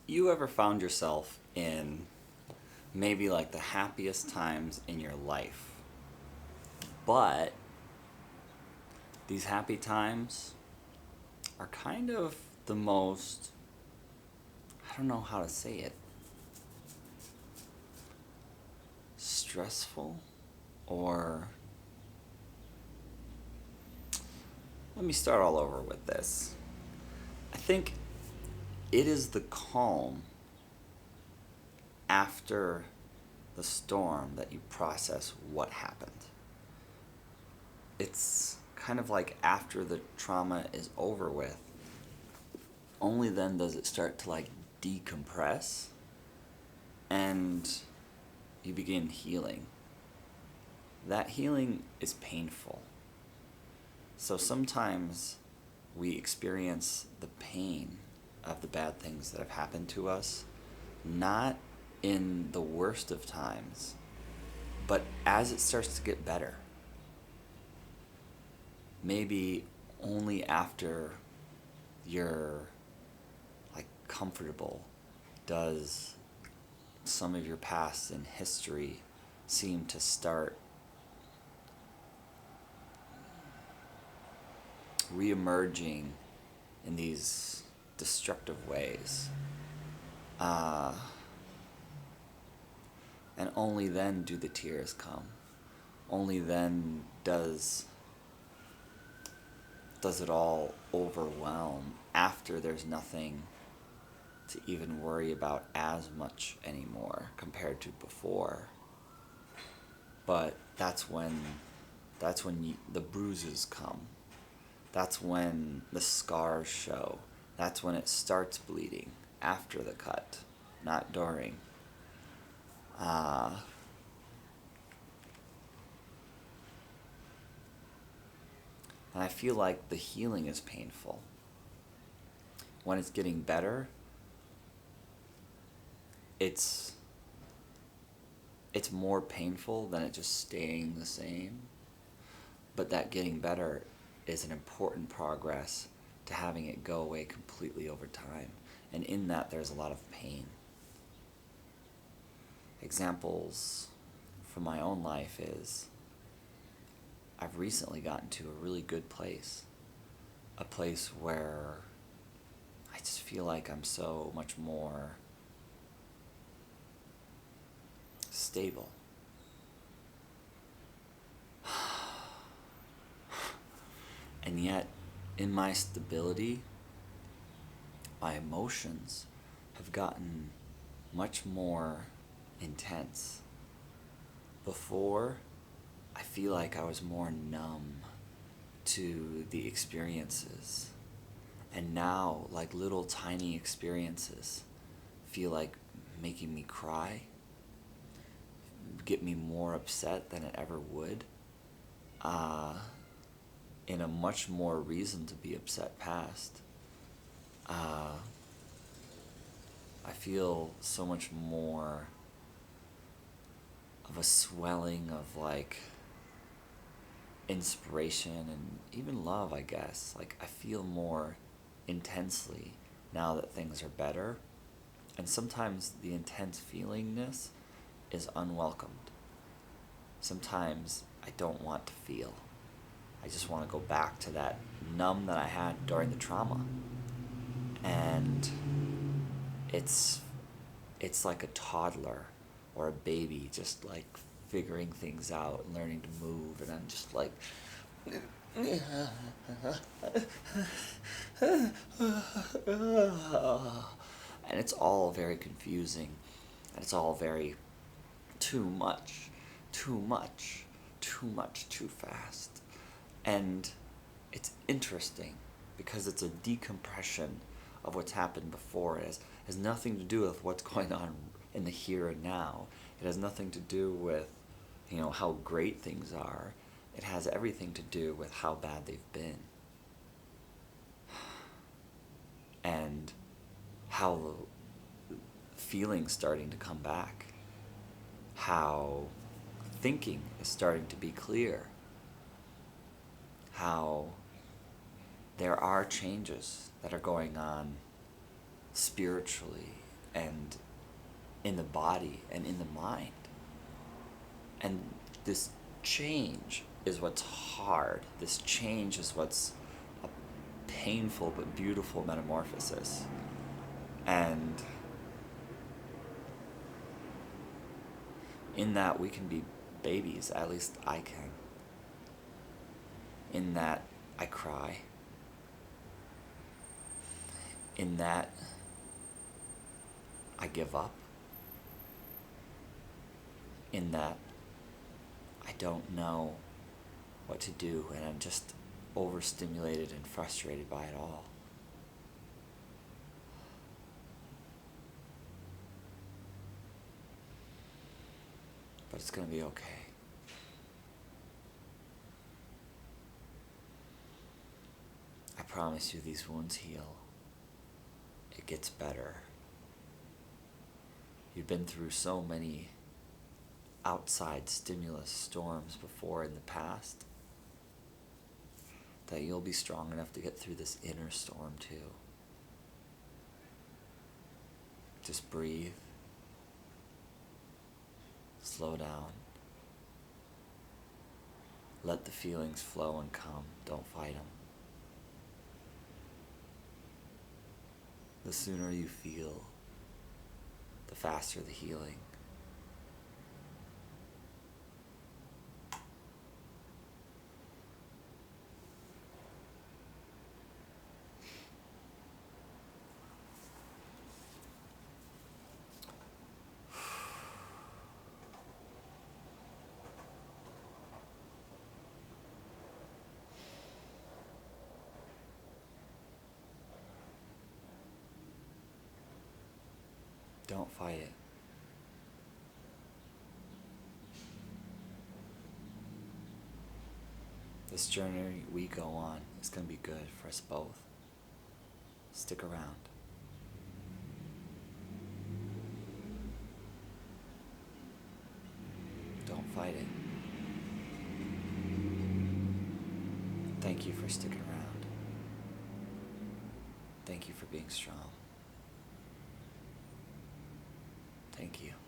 You ever found yourself in maybe like the happiest times in your life, but these happy times are kind of the most, I don't know how to say it, stressful? Or let me start all over with this. I think it is the calm after the storm that you process what happened. It's kind of like after the trauma is over with, only then does it start to like decompress and you begin healing. That healing is painful. So sometimes we experience the pain of the bad things that have happened to us, not in the worst of times, but as it starts to get better. Maybe only after you're like comfortable does some of your past and history seem to start re-emerging in these destructive ways. Uh, and only then do the tears come. Only then does it all overwhelm after there's nothing to even worry about as much anymore compared to before. But that's when the bruises come. That's when the scars show. That's when it starts bleeding after the cut, not during. Uh, and I feel like the healing is painful. When it's getting better, it's it's more painful than it just staying the same. But that getting better is an important progress to having it go away completely over time. And in that, there's a lot of pain. Examples from my own life is I've recently gotten to a really good place. A place where I just feel like I'm so much more stable. And yet, in my stability, my emotions have gotten much more intense. Before, I feel like I was more numb to the experiences. And now, like little tiny experiences feel like making me cry, get me more upset than it ever would. In a much more reason to be upset past. I feel so much more of a swelling of like inspiration and even love, I guess. Like I feel more intensely now that things are better. And sometimes the intense feelingness is unwelcomed. Sometimes I don't want to feel. I just want to go back to that numb that I had during the trauma. And it's like a toddler or a baby just like figuring things out and learning to move, and I'm just like and it's all very confusing, and it's all very too much, too much, too much, too fast. And it's interesting because it's a decompression of what's happened before. It has nothing to do with what's going on in the here and now. It has nothing to do with, how great things are. It has everything to do with how bad they've been. And how the feeling's starting to come back. How thinking is starting to be clear. How there are changes that are going on spiritually and in the body and in the mind. And this change is what's hard. This change is what's a painful but beautiful metamorphosis. And in that we can be babies, at least I can. In that I cry. In that I give up. In that I don't know what to do and I'm just overstimulated and frustrated by it all. But it's going to be okay. I promise you these wounds heal. It gets better. You've been through so many outside stimulus storms before in the past that you'll be strong enough to get through this inner storm too. Just breathe. Slow down. Let the feelings flow and come. Don't fight them. The sooner you feel, the faster the healing. Don't fight it. This journey we go on is going to be good for us both. Stick around. Don't fight it. Thank you for sticking around. Thank you for being strong. Thank you.